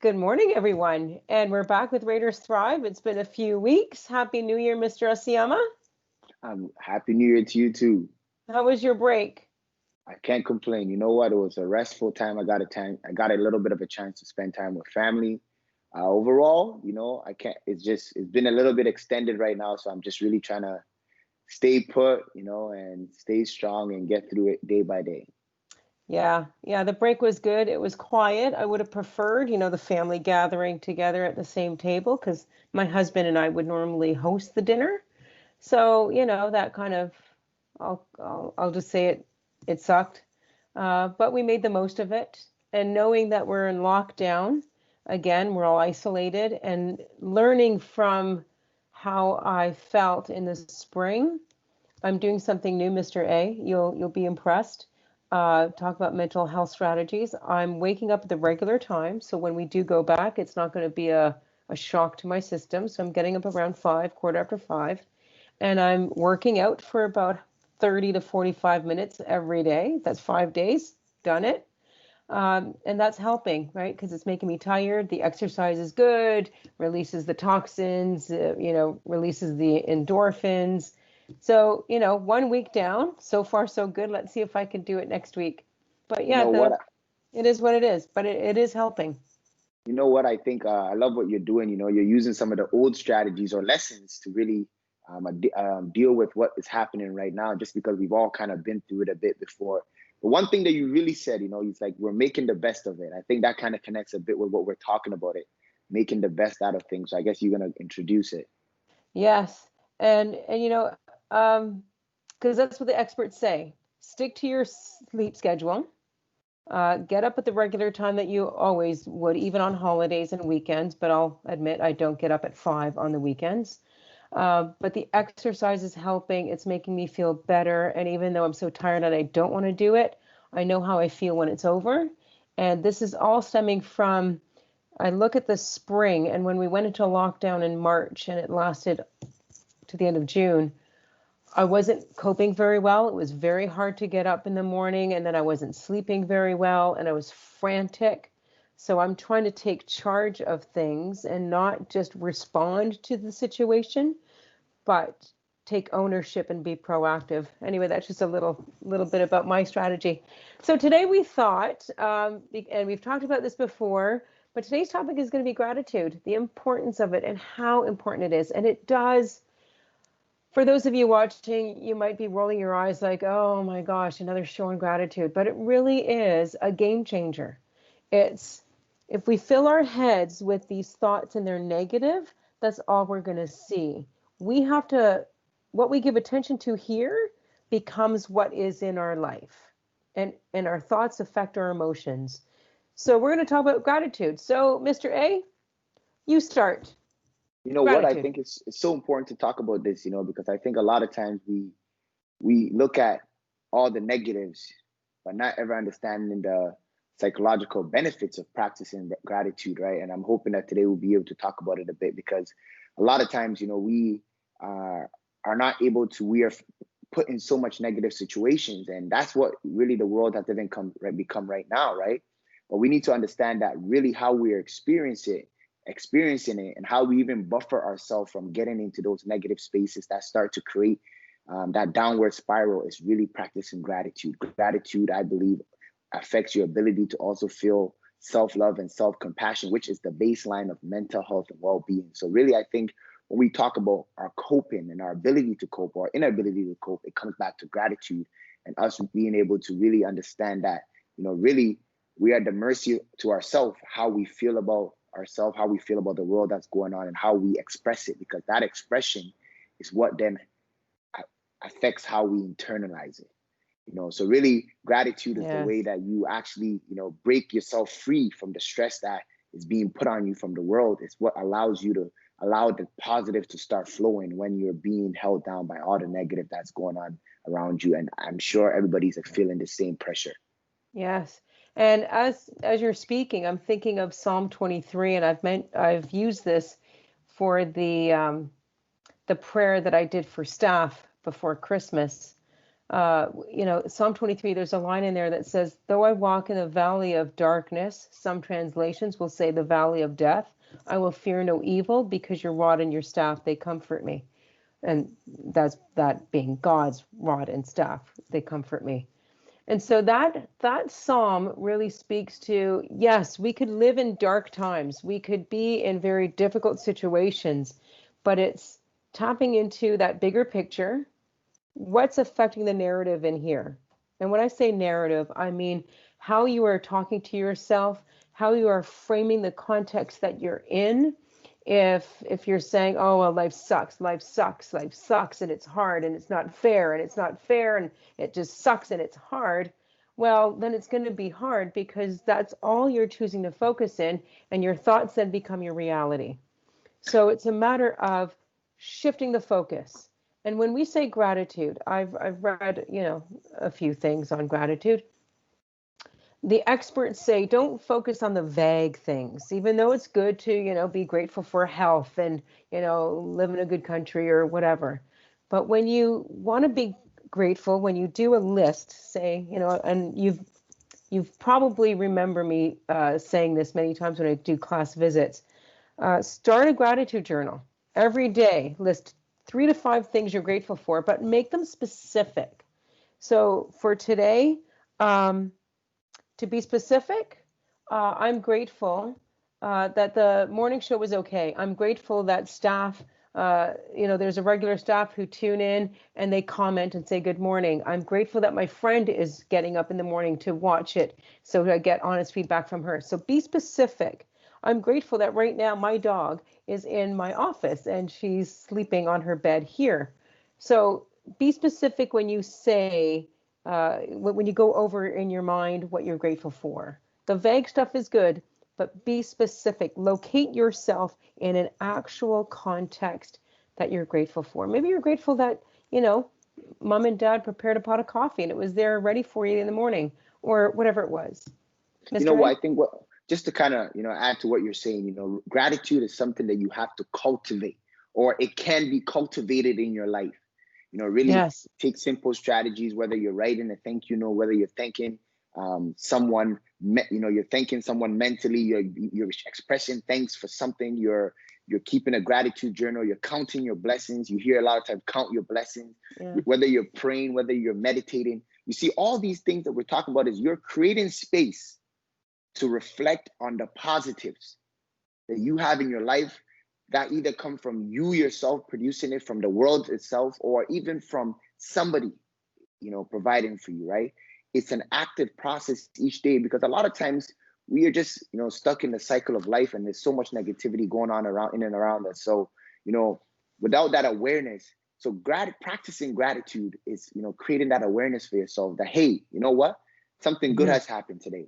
Good morning, everyone. And we're back with Raiders Thrive. It's been a few weeks. Happy New Year, Mr. Assiamah. Happy New Year to you too. How was your break? I can't complain. You know what? It was a restful time. I got a little bit of a chance to spend time with family. Overall, I can't. It's been a little bit extended right now, so I'm just really trying to stay put, and stay strong and get through it day by day. Yeah, the break was good. It was quiet. I would have preferred, the family gathering together at the same table because my husband and I would normally host the dinner. So, that kind of, I'll just say it sucked. But we made the most of it. And knowing that we're in lockdown, again, we're all isolated and learning from how I felt in the spring. I'm doing something new, Mr. A. You'll be impressed. Talk about mental health strategies. I'm waking up at the regular time, so when we do go back, it's not going to be a shock to my system. So I'm getting up around 5, quarter after 5, and I'm working out for about 30 to 45 minutes every day. That's 5 days. Done it. And that's helping, right? Because it's making me tired. The exercise is good, releases the toxins, releases the endorphins. So, 1 week down, so far so good. Let's see if I can do it next week. But You yeah, know what? it is what it is, but it is helping. You know what? I think I love what you're doing. You're using some of the old strategies or lessons to really deal with what is happening right now, just because we've all kind of been through it a bit before. But one thing that you really said, it's like we're making the best of it. I think that kind of connects a bit with what we're talking about, it making the best out of things. So I guess you're going to introduce it. Yes. And because that's what the experts say. Stick to your sleep schedule. Get up at the regular time that you always would, even on holidays and weekends. But I'll admit I don't get up at 5 on the weekends. But the exercise is helping. It's making me feel better. And even though I'm so tired and I don't want to do it, I know how I feel when it's over. And this is all stemming from, I look at the spring, and when we went into lockdown in March and it lasted to the end of June, I wasn't coping very well. It was very hard to get up in the morning, and then I wasn't sleeping very well, and I was frantic. So I'm trying to take charge of things and not just respond to the situation, but take ownership and be proactive. Anyway, that's just a little bit about my strategy. So today we thought, and we've talked about this before, but today's topic is going to be gratitude, the importance of it and how important it is. And it does, for those of you watching, you might be rolling your eyes like, oh my gosh, another show on gratitude. But it really is a game changer. It's, if we fill our heads with these thoughts and they're negative, that's all we're going to see. We have to, what we give attention to here becomes what is in our life. And our thoughts affect our emotions. So we're going to talk about gratitude. So, Mr. A, you start. You know what? I think it's so important to talk about this, because I think a lot of times we look at all the negatives, but not ever understanding the psychological benefits of practicing gratitude, right? And I'm hoping that today we'll be able to talk about it a bit, because a lot of times, we are not able to, we are put in so much negative situations, and that's what really the world has become right now, right? But we need to understand that really how we are experiencing it and how we even buffer ourselves from getting into those negative spaces that start to create that downward spiral is really practicing gratitude. Gratitude, I believe, affects your ability to also feel self-love and self-compassion, which is the baseline of mental health and well-being. So really, I think when we talk about our coping and our ability to cope or inability to cope, it comes back to gratitude and us being able to really understand that, really we are at the mercy to ourselves, how we feel about ourselves, how we feel about the world that's going on, and how we express it, because that expression is what then affects how we internalize it. So really gratitude is the way that you actually, break yourself free from the stress that is being put on you from the world. It's what allows you to allow the positive to start flowing when you're being held down by all the negative that's going on around you. And I'm sure everybody's feeling the same pressure. Yes. And as you're speaking, I'm thinking of Psalm 23, and I've used this for the prayer that I did for staff before Christmas. Psalm 23, there's a line in there that says, though I walk in the valley of darkness, some translations will say the valley of death, I will fear no evil because your rod and your staff, they comfort me. And that's that being God's rod and staff, they comfort me. And so that psalm really speaks to, yes, we could live in dark times. We could be in very difficult situations, but it's tapping into that bigger picture. What's affecting the narrative in here? And when I say narrative, I mean how you are talking to yourself, how you are framing the context that you're in. If you're saying, oh, well, life sucks, and it's hard, and it's not fair, and it just sucks, and it's hard, well, then it's going to be hard because that's all you're choosing to focus in, and your thoughts then become your reality. So it's a matter of shifting the focus. And when we say gratitude, I've read, a few things on gratitude. The experts say don't focus on the vague things, even though it's good to, be grateful for health and, live in a good country or whatever. But when you want to be grateful, when you do a list, say, and you've probably remember me saying this many times when I do class visits, start a gratitude journal every day. List 3 to 5 things you're grateful for, but make them specific. So for today, to be specific, I'm grateful that the morning show was okay. I'm grateful that staff, there's a regular staff who tune in and they comment and say good morning. I'm grateful that my friend is getting up in the morning to watch it so I get honest feedback from her. So be specific. I'm grateful that right now my dog is in my office and she's sleeping on her bed here. So be specific when you say, when you go over in your mind what you're grateful for. The vague stuff is good, but be specific. Locate yourself in an actual context that you're grateful for. Maybe you're grateful that, mom and dad prepared a pot of coffee and it was there ready for you in the morning or whatever it was. Mr. I think just to kind of, add to what you're saying, gratitude is something that you have to cultivate, or it can be cultivated in your life. Really take simple strategies, whether you're writing a thank you note, whether you're thanking someone, you're thanking someone mentally, you're expressing thanks for something, you're keeping a gratitude journal, you're counting your blessings. You hear a lot of times, count your blessings, whether you're praying, whether you're meditating. You see, all these things that we're talking about is you're creating space to reflect on the positives that you have in your life that either come from you yourself producing it, from the world itself, or even from somebody, providing for you, right? It's an active process each day, because a lot of times we are just, stuck in the cycle of life, and there's so much negativity going on in and around us. So, without that awareness, so practicing gratitude is, creating that awareness for yourself that, hey, you know what? Something good has happened today.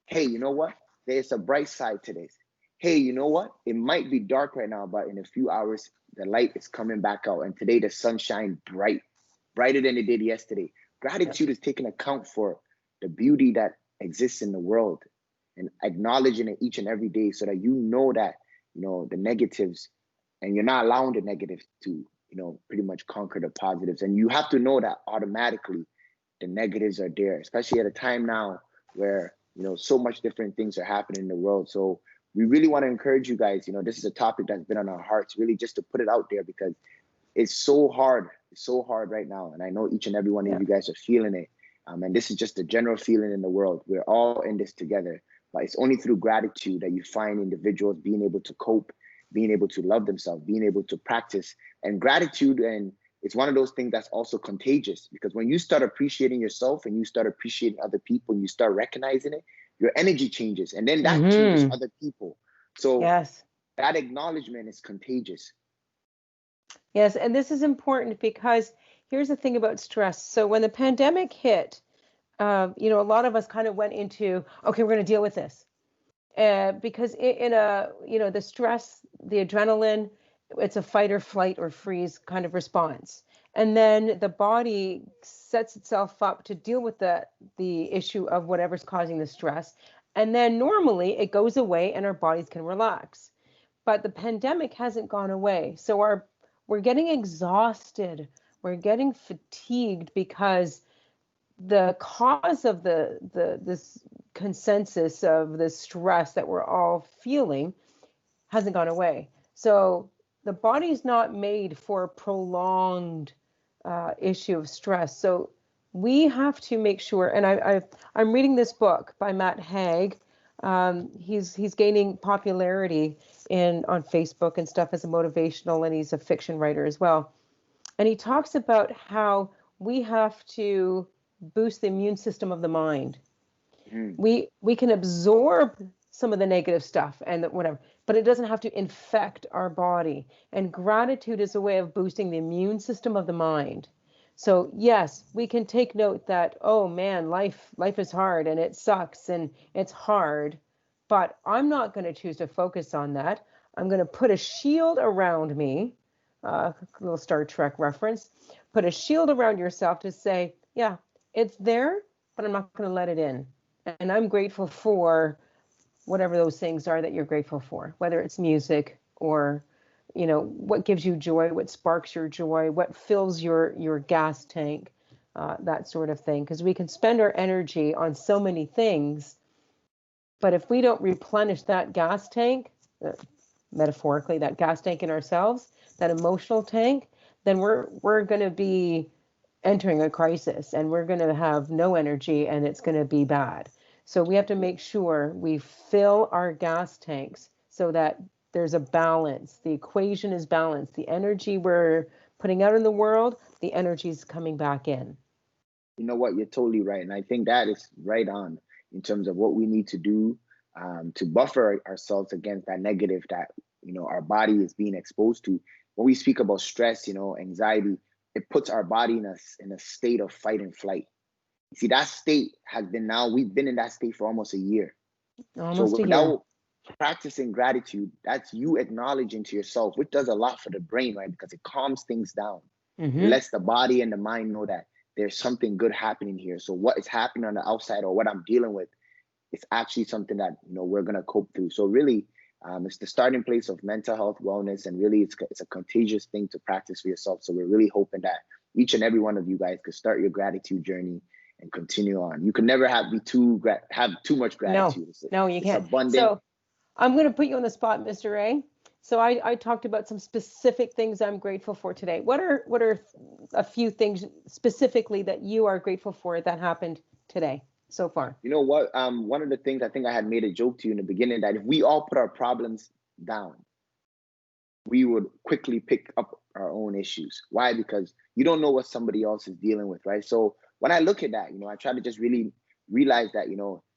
Hey, you know what? There's a bright side to this. Hey, you know what? It might be dark right now, but in a few hours, the light is coming back out. And today the sun shined brighter than it did yesterday. Gratitude is taking account for the beauty that exists in the world and acknowledging it each and every day, so that that, the negatives, and you're not allowing the negatives to, pretty much conquer the positives. And you have to know that automatically the negatives are there, especially at a time now where, so much different things are happening in the world. So we really want to encourage you guys, this is a topic that's been on our hearts, really just to put it out there, because it's so hard. It's so hard right now. And I know each and every one of you guys are feeling it. And this is just a general feeling in the world. We're all in this together, but it's only through gratitude that you find individuals being able to cope, being able to love themselves, being able to practice. And gratitude, and it's one of those things that's also contagious, because when you start appreciating yourself and you start appreciating other people and you start recognizing it, your energy changes, and then that changes other people. So that acknowledgement is contagious. Yes, and this is important because here's the thing about stress. So when the pandemic hit, a lot of us kind of went into, okay, we're going to deal with this. Because the stress, the adrenaline, it's a fight or flight or freeze kind of response. And then the body sets itself up to deal with the issue of whatever's causing the stress. And then normally it goes away and our bodies can relax. But the pandemic hasn't gone away. So we're getting exhausted. We're getting fatigued because the cause of this consensus of the stress that we're all feeling hasn't gone away. So the body's not made for a prolonged issue of stress. So we have to make sure, and I'm reading this book by Matt Haig. He's gaining popularity on Facebook and stuff as a motivational, and he's a fiction writer as well. And he talks about how we have to boost the immune system of the mind. We can absorb some of the negative stuff and whatever, but it doesn't have to infect our body. And gratitude is a way of boosting the immune system of the mind. So yes, we can take note that, oh man, life is hard and it sucks and it's hard, but I'm not going to choose to focus on that. I'm going to put a shield around me, a little Star Trek reference, put a shield around yourself to say, yeah, it's there, but I'm not going to let it in. And I'm grateful for whatever those things are that you're grateful for, whether it's music or, what gives you joy, what sparks your joy, what fills your gas tank, that sort of thing. Because we can spend our energy on so many things, but if we don't replenish that gas tank, metaphorically, that gas tank in ourselves, that emotional tank, then we're going to be entering a crisis and we're going to have no energy and it's going to be bad. So we have to make sure we fill our gas tanks so that there's a balance. The equation is balanced. The energy we're putting out in the world, the energy is coming back in. You know what? You're totally right. And I think that is right on in terms of what we need to do to buffer ourselves against that negative that, our body is being exposed to. When we speak about stress, anxiety, it puts our body in a state of fight and flight. You see, that state we've been in that state for almost a year. Almost so a year. Practicing gratitude, that's you acknowledging to yourself, which does a lot for the brain, right? Because it calms things down. It lets the body and the mind know that there's something good happening here. So what is happening on the outside or what I'm dealing with is actually something that, we're going to cope through. So really, it's the starting place of mental health, wellness, and really it's a contagious thing to practice for yourself. So we're really hoping that each and every one of you guys could start your gratitude journey and continue on. You can never have too much gratitude. No, you can't. Abundant. So I'm going to put you on the spot, Mr. A. So I talked about some specific things I'm grateful for today. What are a few things specifically that you are grateful for that happened today so far? You know what? One of the things, I think I had made a joke to you in the beginning, that if we all put our problems down, we would quickly pick up our own issues. Why? Because you don't know what somebody else is dealing with, right? So when I look at that, I try to just really realize that,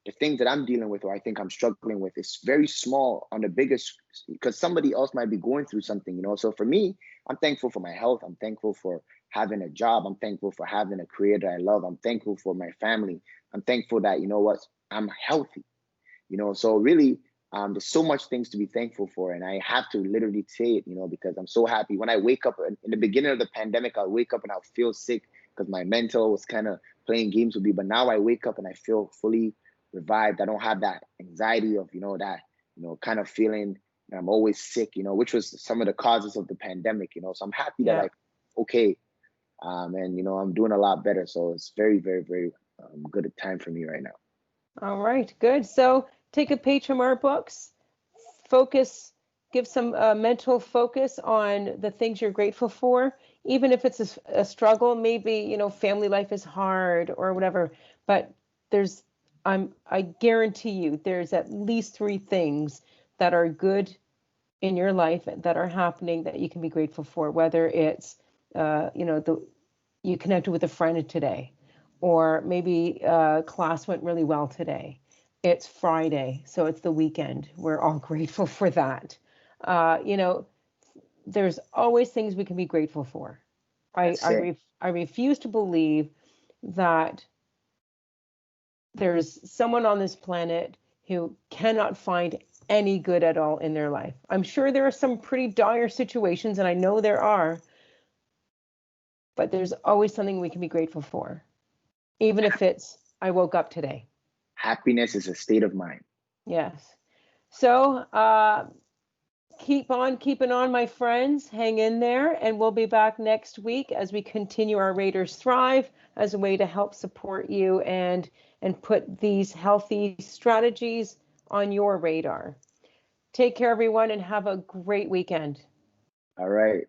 the things that I'm dealing with or I think I'm struggling with is very small on the biggest, because somebody else might be going through something, So for me, I'm thankful for my health. I'm thankful for having a job. I'm thankful for having a career that I love. I'm thankful for my family. I'm thankful that, I'm healthy, So really, there's so much things to be thankful for. And I have to literally say it, because I'm so happy. When I wake up in the beginning of the pandemic, I'll wake up and I'll feel sick because my mental was kind of playing games with me. But now I wake up and I feel fully revived. I don't have that anxiety of, kind of feeling that I'm always sick, which was some of the causes of the pandemic, So I'm happy that okay. And, I'm doing a lot better. So it's very, very, very good time for me right now. All right, good. So take a page from our books, focus, give some mental focus on the things you're grateful for, even if it's a struggle, maybe, family life is hard or whatever, but I guarantee you there's at least 3 things that are good in your life that are happening that you can be grateful for, whether it's, you connected with a friend today, or maybe class went really well today. It's Friday, so it's the weekend. We're all grateful for that. There's always things we can be grateful for. I refuse to believe that there's someone on this planet who cannot find any good at all in their life. I'm sure there are some pretty dire situations, and I know there are, but there's always something we can be grateful for, even if it's, I woke up today. Happiness is a state of mind. Yes. So Keep on keeping on, my friends. Hang in there, and we'll be back next week as we continue our Raiders Thrive as a way to help support you and put these healthy strategies on your radar. Take care, everyone, and have a great weekend. All right.